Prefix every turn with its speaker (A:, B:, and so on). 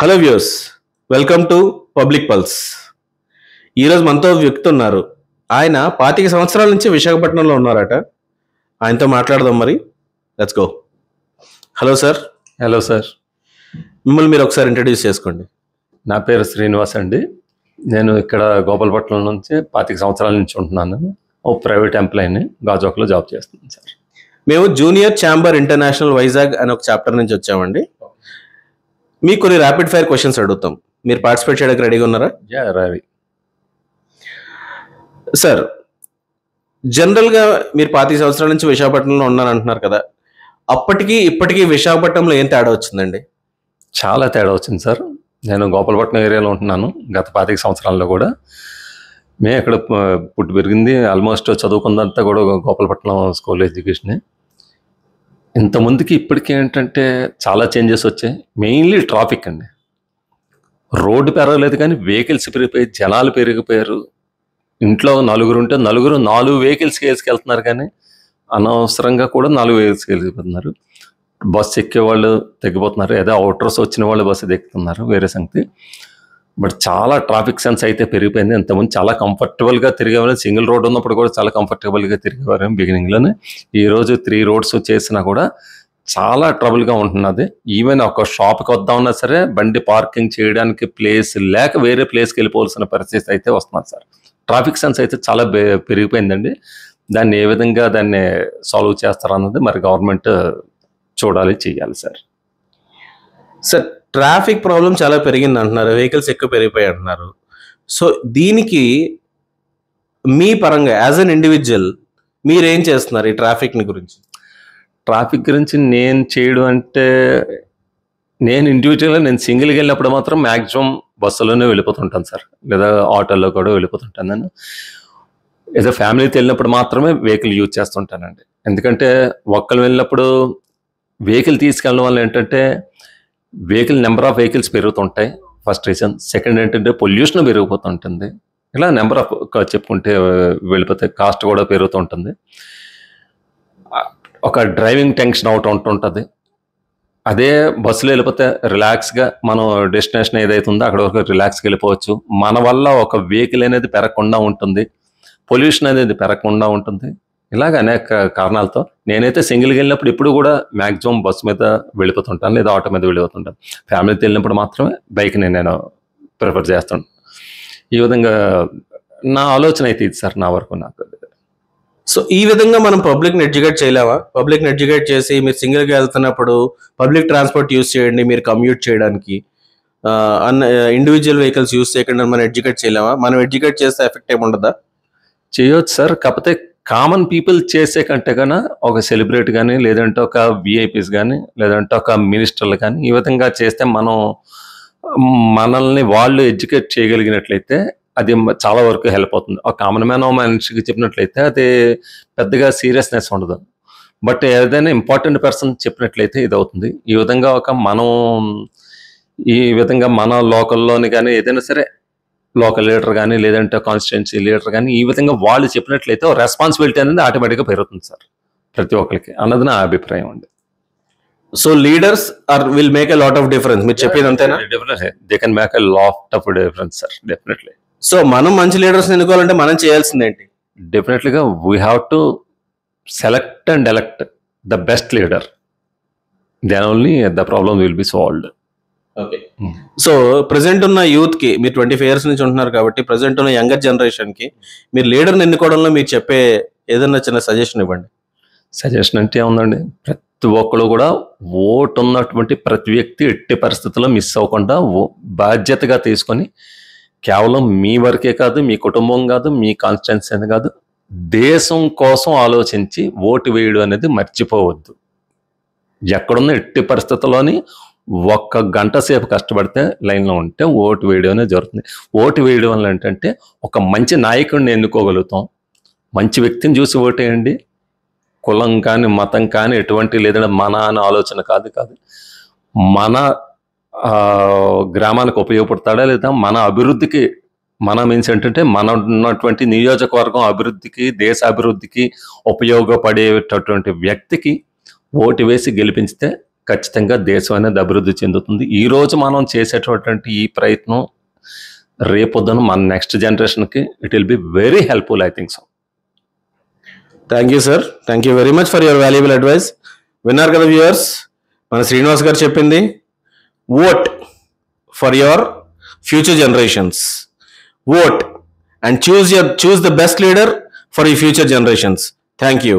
A: Hello views, welcome to public pulse. ఈరోజు మనతో వ్యక్తి ఉన్నారు. ఆయన 25 సంవత్సరాల నుంచి విశాఖపట్నంలో ఉన్నారట. ఆయనతో మాట్లాడదాం మరి. Let's go. Hello sir.
B: Hello sir.
A: మిమ్మల్ని మీరు ఒకసారి ఇంట్రడ్యూస్ చేసుకోండి.
B: నా పేరు శ్రీనివాస్ అండి. నేను ఇక్కడ గోపాలపట్నం నుంచి 25 సంవత్సరాల నుంచి ఉంటున్నాను. ఓ ప్రైవేట్ ఎంప్లాయీని గాజువాకలో జాబ్ చేస్తున్నాను సార్.
A: మేము జూనియర్ ఛాంబర్ ఇంటర్నేషనల్ వైజాగ్ అనే ఒక చాప్టర్ నుంచి వచ్చామండి. మీకు కొన్ని ర్యాపిడ్ ఫైర్ క్వశ్చన్స్ అడుగుతాం. మీరు పార్టిసిపేట్ చేయడానికి రెడీగా ఉన్నారా?
B: రవి
A: సార్, జనరల్గా మీరు 25 సంవత్సరాల నుంచి విశాఖపట్నంలో ఉన్నాను అంటున్నారు కదా, అప్పటికి ఇప్పటికీ విశాఖపట్నంలో ఏం తేడా వచ్చిందండి?
B: చాలా తేడా వచ్చింది సార్. నేను గోపాలపట్నం ఏరియాలో ఉంటున్నాను గత 25 సంవత్సరాల్లో కూడా. మేము ఇక్కడ పుట్టి పెరిగింది, ఆల్మోస్ట్ చదువుకున్నంతా కూడా గోపాలపట్నం స్కూల్ ఎడ్యుకేషనే. ఇంతమందికి ఇప్పటికీ ఏంటంటే చాలా చేంజెస్ వచ్చాయి. మెయిన్లీ ట్రాఫిక్ అండి. రోడ్డు పెరగలేదు కానీ వెహికల్స్ పెరిగిపోయి జనాలు పెరిగిపోయారు. ఇంట్లో నలుగురు ఉంటే నలుగురు 4 వెహికల్స్కి వేసుకెళ్తున్నారు, కానీ అనవసరంగా కూడా 4 వెహికల్స్కి వెళ్ళిపోతున్నారు. బస్సు ఎక్కేవాళ్ళు తగ్గిపోతున్నారు, ఏదో అవుటర్స్ వచ్చిన వాళ్ళు బస్సు ఎక్కుతున్నారు, వేరే సంగతి. బట్ చాలా ట్రాఫిక్ సెన్స్ అయితే పెరిగిపోయింది. ఇంతకుముందు చాలా కంఫర్టబుల్గా తిరిగేవారు. సింగిల్ రోడ్ ఉన్నప్పుడు కూడా చాలా కంఫర్టబుల్గా తిరిగేవారు ఈరోజు 3 రోడ్స్ చేసినా కూడా చాలా ట్రబుల్గా ఉంటున్నది. ఈవెన్ ఒక షాప్కి వద్దామన్నా సరే బండి పార్కింగ్ చేయడానికి ప్లేస్ లేక వేరే ప్లేస్కి వెళ్ళిపోవాల్సిన పరిస్థితి అయితే వస్తున్నారు సార్. ట్రాఫిక్ సెన్స్ అయితే చాలా పెరిగిపోయిందండి. దాన్ని ఏ విధంగా దాన్ని సాల్వ్ చేస్తారన్నది మరి గవర్నమెంట్ చూడాలి, చెయ్యాలి సార్.
A: సార్, ట్రాఫిక్ ప్రాబ్లం చాలా పెరిగింది అంటున్నారు, వెహికల్స్ ఎక్కువ పెరిగిపోయి అంటున్నారు. సో దీనికి మీ పరంగా యాజ్ అన్ ఇండివిజువల్ మీరేం చేస్తున్నారు ఈ ట్రాఫిక్ని గురించి?
B: ట్రాఫిక్ గురించి నేను చేయడం అంటే, నేను ఇండివిజువల్గా నేను సింగిల్గా వెళ్ళినప్పుడు మాత్రం మ్యాక్సిమం బస్సులోనే వెళ్ళిపోతుంటాను సార్, లేదా ఆటోలో కూడా వెళ్ళిపోతుంటాను. నేను ఏదో ఫ్యామిలీతో వెళ్ళినప్పుడు మాత్రమే వెహికల్ యూజ్ చేస్తుంటానండి. ఎందుకంటే ఒక్కరు వెళ్ళినప్పుడు వెహికల్ తీసుకెళ్ళడం వల్ల ఏంటంటే నెంబర్ ఆఫ్ వెహికల్స్ పెరుగుతుంటాయి, ఫస్ట్ రీజన్. సెకండ్ ఏంటంటే పొల్యూషన్ పెరిగిపోతుంటుంది. ఇలా నెంబర్ ఆఫ్ చెప్పుకుంటే వెళ్ళిపోతే కాస్ట్ కూడా పెరుగుతుంటుంది. ఒక డ్రైవింగ్ టెన్షన్ అవుట్ ఉంటుంటుంది. అదే బస్సులో వెళ్ళిపోతే రిలాక్స్గా మనం డెస్టినేషన్ ఏదైతే ఉందో అక్కడ వరకు రిలాక్స్గా వెళ్ళిపోవచ్చు. మన వల్ల ఒక వెహికల్ అనేది పెరగకుండా ఉంటుంది, పొల్యూషన్ అనేది పెరగకుండా ఉంటుంది. ఇలాగ అనేక కారణాలతో నేనైతే సింగిల్గా వెళ్ళినప్పుడు ఇప్పుడు కూడా మ్యాక్సిమం బస్సు మీద వెళ్ళిపోతుంటాను, లేదా ఆటో మీద వెళ్ళిపోతుంటాను. ఫ్యామిలీతో వెళ్ళినప్పుడు మాత్రమే బైక్ని నేను ప్రిఫర్ చేస్తాను. ఈ విధంగా నా ఆలోచన అయితే ఇది సార్, నా వరకు నాకు.
A: సో ఈ విధంగా మనం పబ్లిక్ని ఎడ్యుకేట్ చేయలేవా? పబ్లిక్ని ఎడ్యుకేట్ చేసి మీరు సింగిల్గా వెళ్తున్నప్పుడు పబ్లిక్ ట్రాన్స్పోర్ట్ యూస్ చేయండి మీరు కమ్యూట్ చేయడానికి, ఇండివిజువల్ వెహికల్స్ యూస్ చేయకుండా మనం ఎడ్యుకేట్ చేయలేమా? మనం ఎడ్యుకేట్ చేస్తే ఎఫెక్ట్ ఏముండదా?
B: చేయొచ్చు సార్. కాకపోతే కామన్ పీపుల్ చేసే కంటే కన్నా ఒక సెలబ్రిటీ కానీ, లేదంటే ఒక విఐపీస్ కానీ, లేదంటే ఒక మినిస్టర్లు కానీ ఈ విధంగా చేస్తే మనల్ని వాళ్ళు ఎడ్యుకేట్ చేయగలిగినట్లయితే అది చాలా వరకు హెల్ప్ అవుతుంది. ఒక కామన్ మ్యాన్ మనిషికి చెప్పినట్లయితే అది పెద్దగా సీరియస్నెస్ ఉండదు. బట్ ఏదైనా ఇంపార్టెంట్ పర్సన్ చెప్పినట్లయితే ఇది అవుతుంది. ఈ విధంగా మన లోకల్లోని కానీ ఏదైనా సరే లోకల్ లీడర్ కానీ, లేదంటే కాన్స్టిట్యున్సీ లీడర్ కానీ ఈ విధంగా వాళ్ళు చెప్పినట్లయితే రెస్పాన్సిబిలిటీ అనేది ఆటోమేటిక్గా పెరుగుతుంది సార్ ప్రతి ఒక్కరికి అన్నది నా అభిప్రాయం అండి.
A: So leaders will make a lot of difference. మీరు చెప్పేది అంతేనా?
B: They can make a lot of difference sir, definitely.
A: So మనం మంచి లీడర్స్ ఎన్నుకోవాలంటే మనం చేయాల్సింది ఏంటి?
B: డెఫినెట్లీగా we have to select and elect the best leader. Then only the problem will be solved.
A: Okay. So present ఉన్న యూత్కి, మీరు 25 years నుంచి ఉంటున్నారు కాబట్టి ప్రెసెంట్ ఉన్న యంగర్ జనరేషన్కి మీరు లీడర్ని ఎన్నుకోవడంలో మీరు చెప్పే ఏదైనా చిన్న సజెషన్ ఇవ్వండి.
B: సజెషన్ అంటే ఏముందండి, ప్రతి ఒక్కరు కూడా ఓటు ఉన్నటువంటి ప్రతి వ్యక్తి ఎట్టి పరిస్థితుల్లో మిస్ అవ్వకుండా బాధ్యతగా తీసుకొని కేవలం మీ వరకే కాదు, మీ కుటుంబం కాదు, మీ కాన్స్టిట్యున్సీ అని కాదు, దేశం కోసం ఆలోచించి ఓటు వేయడం అనేది మర్చిపోవద్దు. ఎక్కడున్న ఎట్టి పరిస్థితుల్లోని 1 గంట సేపు కష్టపడితే లైన్లో ఉంటే ఓటు వేయడం అనేది జరుగుతుంది. ఓటు వేయడం వల్ల ఏంటంటే ఒక మంచి నాయకుడిని ఎన్నుకోగలుగుతాం. మంచి వ్యక్తిని చూసి ఓటేయండి. కులం కానీ మతం కానీ ఎటువంటి లేదంటే మన అనే ఆలోచన కాదు, మన గ్రామానికి ఉపయోగపడతాడా లేదా మన అభివృద్ధికి, మన మీన్స్ ఏంటంటే మన ఉన్నటువంటి నియోజకవర్గం అభివృద్ధికి, దేశ అభివృద్ధికి ఉపయోగపడేటటువంటి వ్యక్తికి ఓటు వేసి గెలిపించితే ఖచ్చితంగా దేశం అనేది అభివృద్ధి చెందుతుంది. ఈ రోజు మనం చేసేటటువంటి ఈ ప్రయత్నం రేపొద్దున మన నెక్స్ట్ జనరేషన్కి it will be very helpful, I think so.
A: Thank you sir, thank you very much for your valuable advice. విన్నారు కదా వ్యూయర్స్, మన శ్రీనివాస్ గారు చెప్పింది, vote for your future generations, vote and choose the best leader for your future generations. Thank you.